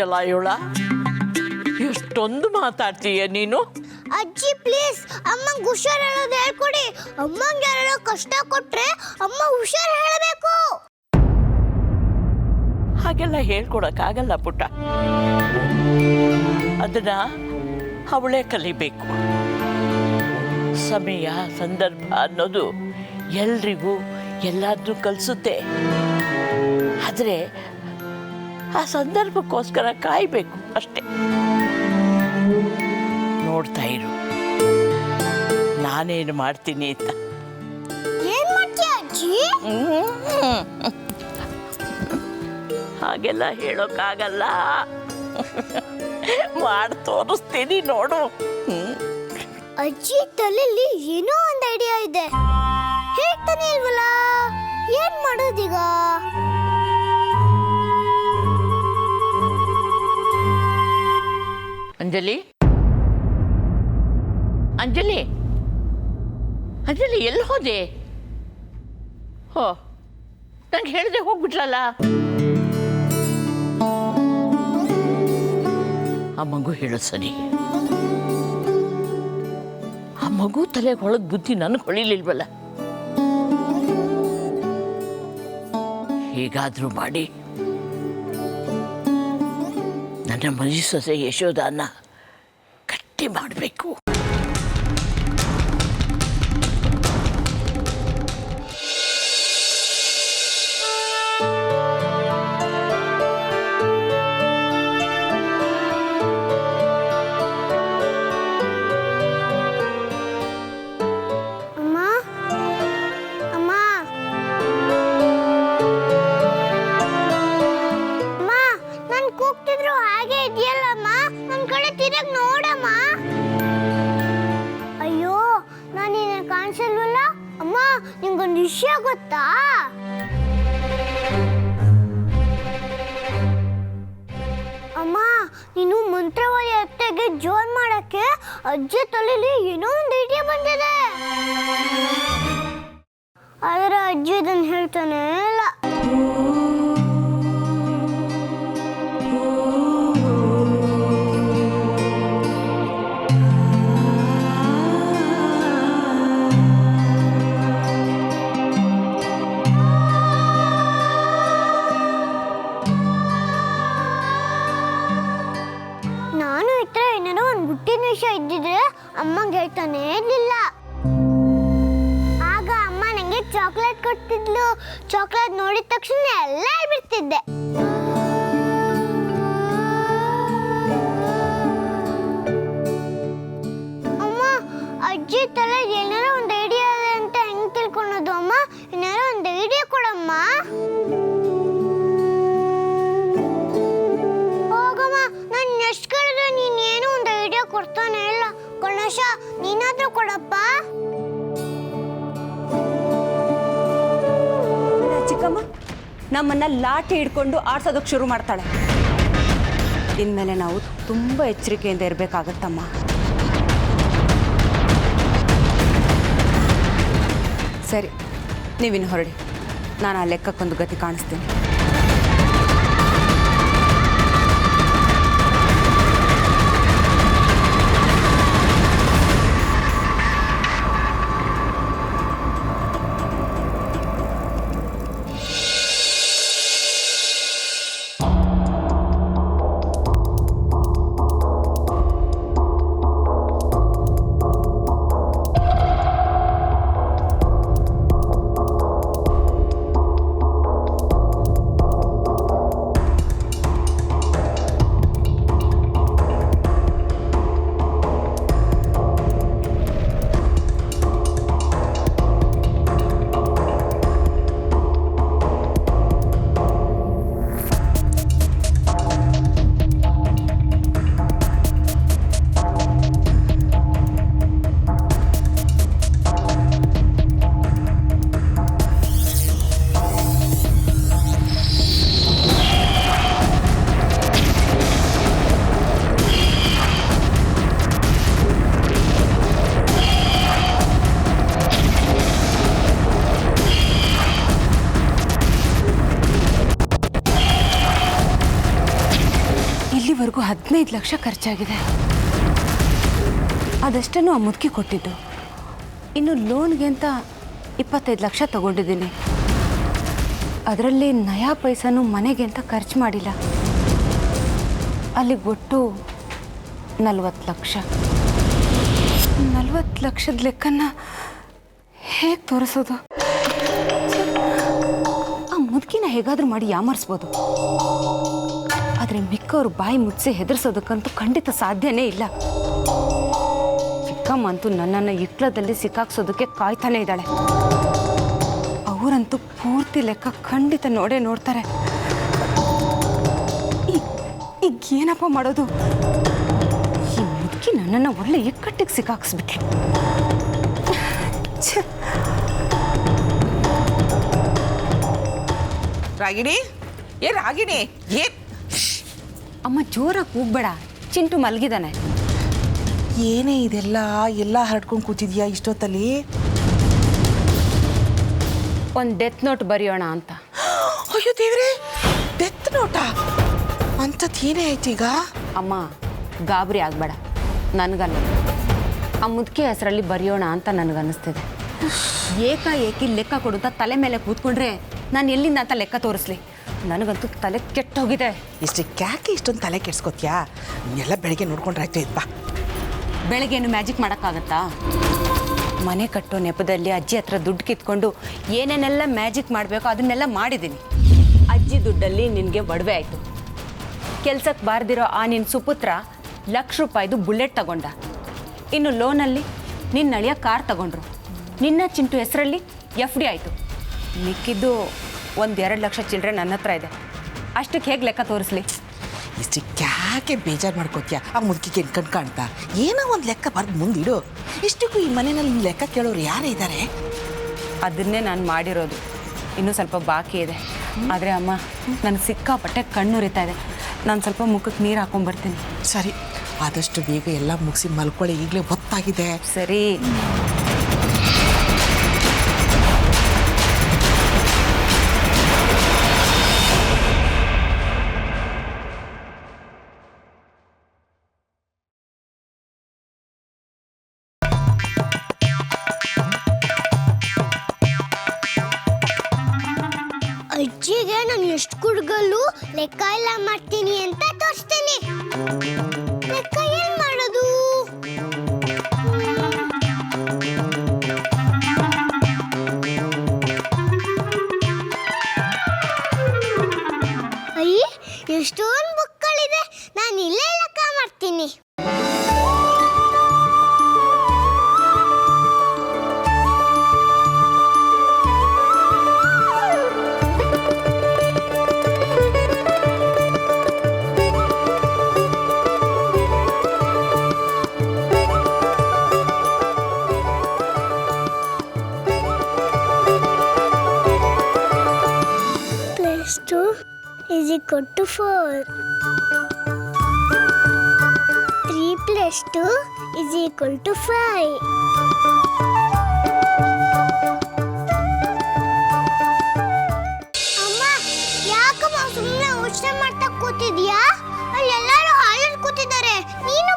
ಎಲ್ಲ ಇವಳ ಎಷ್ಟೊಂದು ಮಾತಾಡ್ತೀಯ ನೀನು. ಅಜ್ಜಿ ಪ್ಲೀಸ್ ಅಮ್ಮಂಗೆ ಹುಷಾರ್ ಹೇಳೋದು ಹೇಳ್ಕೊಡಿ. ಅಮ್ಮಂಗೆ ಯಾರೋ ಕಷ್ಟ ಕೊಟ್ರೆ ಅಮ್ಮ ಹುಷಾರ್ ಹೇಳಬೇಕು. ಹಾಗೆಲ್ಲ ಹೇಳ್ಕೊಡಕ್ಕಾಗಲ್ಲ ಪುಟ್ಟ. ಅದನ್ನ ಅವಳೇ ಕಲಿಬೇಕು. ಸಮಯ ಸಂದರ್ಭ ಅನ್ನೋದು ಎಲ್ರಿಗೂ ಎಲ್ಲಾದ್ರೂ ಕಲಿಸುತ್ತೆ. ಆದರೆ ಆ ಸಂದರ್ಭಕ್ಕೋಸ್ಕರ ಕಾಯಬೇಕು ಅಷ್ಟೆ. ನೋಡ್ತಾ ಇರು ನಾನೇನು ಮಾಡ್ತೀನಿ ಅಂತ. ಏನ್ ಮಾಡ್ತೀಯ ಅಜ್ಜಿ? ಹಾಗೆಲ್ಲ ಹೇಳೋಕ್ಕಾಗಲ್ಲ. ಮಾಡಿ ತೋರಿಸ್ತೀನಿ ನೋಡು. ಅಜ್ಜಿ ತಲೆಯಲ್ಲಿ ಏನೋ ಒಂದು ಐಡಿಯಾ ಇದೆ. ಹೇಳ್ತಾನೆ ಇಲ್ವಲ್ಲ, ಏನ್ ಮಾಡೋದೀಗ? ಅಂಜಲಿ ಅಂಜಲಿ ಅಂಜಲಿ ಎಲ್ಲಿ ಹೋದೆ? ಹೋ, ನಂಗೆ ಹೇಳಿದೆ ಹೋಗ್ಬಿಟ್ಲಲ್ಲ. ಆ ಮಗು ಹೇಳೋದು ಸರಿ. ಆ ಮಗು ತಲೆಗೆ ಹೊಳದ್ ಬುದ್ಧಿ ನನಗೆ ಹೊಳಿಲಿಲ್ವಲ್ಲ. ಹೇಗಾದ್ರೂ ಮಾಡಿ ನನ್ನ ಮರಿ ಸೊಸೆ ಯಶೋದಾನ ಗಟ್ಟಿ ಮಾಡಬೇಕು. ನಿಂಗೊಂದು ವಿಷಯ ಗೊತ್ತಾ? ಅಮ್ಮ, ನೀನು ಮಂತ್ರವಾದಿ ಅತ್ತೆಗೆ ಜೋರ್ ಮಾಡಕ್ಕೆ ಅಜ್ಜಿ ತಲೆಯಲ್ಲಿ ಏನೋ ಒಂದು ಐಡಿಯಾ ಬಂದಿದೆ. ಆದ್ರೆ ಅಜ್ಜಿ ಇದನ್ನು ಹೇಳ್ತಾನೆ ಇಲ್ಲ. ಇದ್ದಿದ್ರೆ ಅಮ್ಮಂಗೆ ಹೇಳ್ತಾನೆ ಇರ್ಲಿಲ್ಲ. ಆಗ ಅಮ್ಮ ನಂಗೆ ಚಾಕ್ಲೇಟ್ ಕೊಡ್ತಿದ್ಲು. ಚಾಕ್ಲೇಟ್ ನೋಡಿದ ತಕ್ಷಣ ಎಲ್ಲ ಬಿಡ್ತಿದ್ದೆ. ಅಮ್ಮ, ಅಜ್ಜಿ ತಲೆ ಏನಾರೋ ಒಂದು ಐಡಿಯಾ ಇದೆ ಅಂತ ಹೆಂಗ್ ತಿಳ್ಕೊಳೋದು ಅಮ್ಮ? ಏನಾರೋ ಒಂದು ಐಡಿಯಾ ಕೊಡಮ್ಮ. ಹೋಗಮ್ಮ, ನಾನು ಎಷ್ಟು ಕೇಳಿದ್ರೆ ನೀನು ಏನೋ ಒಂದು ಐಡಿಯಾ ಕೊಡ್ತಾನೆ ಇಲ್ಲ. ಗಣೇಶ, ನೀನಾದ್ರೂ ಕೊಡಪ್ಪ. ಚಿಕ್ಕಮ್ಮ ನಮ್ಮನ್ನ ಲಾಠಿ ಹಿಡ್ಕೊಂಡು ಆಡ್ಸೋದಕ್ಕೆ ಶುರು ಮಾಡ್ತಾಳೆ. ಇನ್ಮೇಲೆ ನಾವು ತುಂಬ ಎಚ್ಚರಿಕೆಯಿಂದ ಇರಬೇಕಾಗತ್ತಮ್ಮ. ಸರಿ, ನೀವಿನ್ನು ಹೊರಡಿ. ನಾನು ಆ ಲೆಕ್ಕಕ್ಕೊಂದು ಗತಿ ಕಾಣಿಸ್ತೀನಿ. 15 ಲಕ್ಷ ಖರ್ಚಾಗಿದೆ. ಅದಷ್ಟನ್ನು ಆ ಮುದುಕಿ ಕೊಟ್ಟಿದ್ದು. ಇನ್ನು ಲೋನ್ಗೆ ಅಂತ 25 ಲಕ್ಷ ತಗೊಂಡಿದ್ದೀನಿ. ಅದರಲ್ಲಿ ನಯಾ ಪೈಸನೂ ಮನೆಗೆ ಅಂತ ಖರ್ಚು ಮಾಡಿಲ್ಲ. ಅಲ್ಲಿಗೆ ಒಟ್ಟು 40 ಲಕ್ಷ. 40 ಲಕ್ಷದ ಲೆಕ್ಕನ ಹೇಗೆ ತೋರಿಸೋದು? ಆ ಮುದುಕಿನ ಹೇಗಾದರೂ ಮಾಡಿ ಯಾಮರ್ಸ್ಬೋದು. ಆದರೆ ಮಿಕ್ಕವ್ರು ಬಾಯಿ ಮುಚ್ಚಿ ಹೆದರ್ಸೋದಕ್ಕಂತೂ ಖಂಡಿತ ಸಾಧ್ಯನೇ ಇಲ್ಲ. ಚಿಕ್ಕಮ್ಮ ಅಂತೂ ನನ್ನನ್ನು ಇಟ್ಲದಲ್ಲಿ ಸಿಕ್ಕಾಕ್ಸೋದಕ್ಕೆ ಕಾಯ್ತಾನೆ ಇದ್ದಾಳೆ. ಅವರಂತೂ ಪೂರ್ತಿ ಲೆಕ್ಕ ಖಂಡಿತ ನೋಡ್ತಾರೆ. ಈಗ ಏನಪ್ಪ ಮಾಡೋದು? ಈ ಮುದುಕಿ ನನ್ನನ್ನು ಒಳ್ಳೆ ಇಕ್ಕಟ್ಟಿಗೆ ಸಿಕ್ಕಾಕ್ಸ್ಬಿಟ್ಲು. ರಾಗಿಣಿ, ರಾಗಿಣಿ ಅಮ್ಮ ಜೋರಾಗಿ ಕೂಗ್ಬೇಡ, ಚಿಂಟು ಮಲಗಿದಾನೆ. ಏನೇ ಇದೆಲ್ಲ ಎಲ್ಲ ಹರಡ್ಕೊಂಡು ಕೂತಿದ್ಯಾ ಇಷ್ಟೊತ್ತಲ್ಲಿ? ಒಂದು ಡೆತ್ ನೋಟ್ ಬರೆಯೋಣ ಅಂತ. ಅಯ್ಯೋ ದೇವ್ರೆ, ಡೆತ್ ನೋಟಾ? ಅಂಥದ್ದು ಏನೇ ಆಯ್ತು ಈಗ? ಅಮ್ಮ ಗಾಬರಿ ಆಗಬೇಡ, ನನಗಲ್ಲ, ಆ ಮುದುಕಿ ಹೆಸರಲ್ಲಿ ಬರೆಯೋಣ ಅಂತ ನನಗನ್ನಿಸ್ತಿದೆ. ಏಕಾಏಕಿ ಲೆಕ್ಕ ಕೊಡುತ್ತಾ ತಲೆ ಮೇಲೆ ಕೂತ್ಕೊಂಡ್ರೆ ನಾನು ಎಲ್ಲಿಂದ ಅಂತ ಲೆಕ್ಕ ತೋರಿಸ್ಲಿ? ನನಗಂತೂ ತಲೆ ಕೆಟ್ಟೋಗಿದೆ. ಇಷ್ಟಕ್ಕೆ ಯಾಕೆ ಇಷ್ಟೊಂದು ತಲೆ ಕೆಡ್ಸ್ಕೊತ್ಯಾ? ಎಲ್ಲ ಬೆಳಗ್ಗೆ ನೋಡ್ಕೊಂಡ್ರೆ ಆಯ್ತು. ಇದ್ಬಾ, ಬೆಳಗ್ಗೆನು ಮ್ಯಾಜಿಕ್ ಮಾಡೋಕ್ಕಾಗತ್ತಾ? ಮನೆ ಕಟ್ಟೋ ನೆಪದಲ್ಲಿ ಅಜ್ಜಿ ಹತ್ರ ದುಡ್ಡು ಕಿತ್ಕೊಂಡು ಏನೇನೆಲ್ಲ ಮ್ಯಾಜಿಕ್ ಮಾಡಬೇಕು ಅದನ್ನೆಲ್ಲ ಮಾಡಿದ್ದೀನಿ. ಅಜ್ಜಿ ದುಡ್ಡಲ್ಲಿ ನಿನಗೆ ಒಡವೆ ಆಯಿತು. ಕೆಲ್ಸಕ್ಕೆ ಬಾರ್ದಿರೋ ಆ ನಿನ್ನ ಸುಪುತ್ರ ₹1,00,000 ಬುಲೆಟ್ ತಗೊಂಡ. ಇನ್ನು ಲೋನಲ್ಲಿ ನಿನ್ನ ಅಳಿಯ ಕಾರ್ ತಗೊಂಡ್ರು. ನಿನ್ನ ಚಿಂಟು ಹೆಸರಲ್ಲಿ FD ಆಯಿತು. ಮಿಕ್ಕಿದ್ದು 1-2 ಲಕ್ಷ ಚಿಲ್ಲರೆ ನನ್ನ ಹತ್ರ ಇದೆ. ಅಷ್ಟಕ್ಕೆ ಹೇಗೆ ಲೆಕ್ಕ ತೋರಿಸ್ಲಿ? ಇಷ್ಟಕ್ಕೆ ಯಾಕೆ ಬೇಜಾರು ಮಾಡ್ಕೋತ್ಯಾ? ಆ ಮುದುಕಿಗೆ ಕಣ್ ಕಾಣ್ತಾ ಏನೋ ಒಂದು ಲೆಕ್ಕ ಬರ್ದು ಮುಂದಿಡು. ಇಷ್ಟಕ್ಕೂ ಈ ಮನೆಯಲ್ಲಿ ಲೆಕ್ಕ ಕೇಳೋರು ಯಾರೇ ಇದ್ದಾರೆ? ಅದನ್ನೇ ನಾನು ಮಾಡಿರೋದು. ಇನ್ನೂ ಸ್ವಲ್ಪ ಬಾಕಿ ಇದೆ. ಆದರೆ ಅಮ್ಮ, ನನಗೆ ಸಿಕ್ಕಾಪಟ್ಟೆ ಕಣ್ಣುರಿತಾ ಇದೆ. ನಾನು ಸ್ವಲ್ಪ ಮುಖಕ್ಕೆ ನೀರು ಹಾಕೊಂಡ್ಬರ್ತೀನಿ. ಸರಿ, ಆದಷ್ಟು ಬೇಗ ಎಲ್ಲ ಮುಗಿಸಿ ಮಲ್ಕೊಳ್ಳಿ. ಈಗಲೇ ಹೊತ್ತಾಗಿದೆ. ಸರಿ. ಅಜ್ಜಿಗೆ ನಾನು ಎಷ್ಟು ಕುಡ್ಗಲ್ಲು ಲೆಕ್ಕ ಎಲ್ಲ ಮಾಡ್ತೀನಿ ಅಂತ ತೋರಿಸ್ತೇನೆ. ಲೆಕ್ಕ ಏನ್ ಮಾಡೋದು? ಅಯ್ಯ, ಎಷ್ಟೊಂದು ಬುಕ್ಗಳಿದೆ. ನಾನು ಇಲ್ಲೇ ಲೆಕ್ಕ ಮಾಡ್ತೀನಿ. +2 = 4. 3 + 2 = 5. ಅಮ್ಮ, ಯಾಕಮ್ಮ ಸುಮ್ಮನೆ ಯೋಚನೆ ಮಾಡ್ತಾ ಕೂತಿದ್ಯಾ? ಅಲ್ಲಿ ಎಲ್ಲರೂ ಹಾಲಲ್ಲಿ ಕೂತಿದ್ದಾರೆ, ನೀನು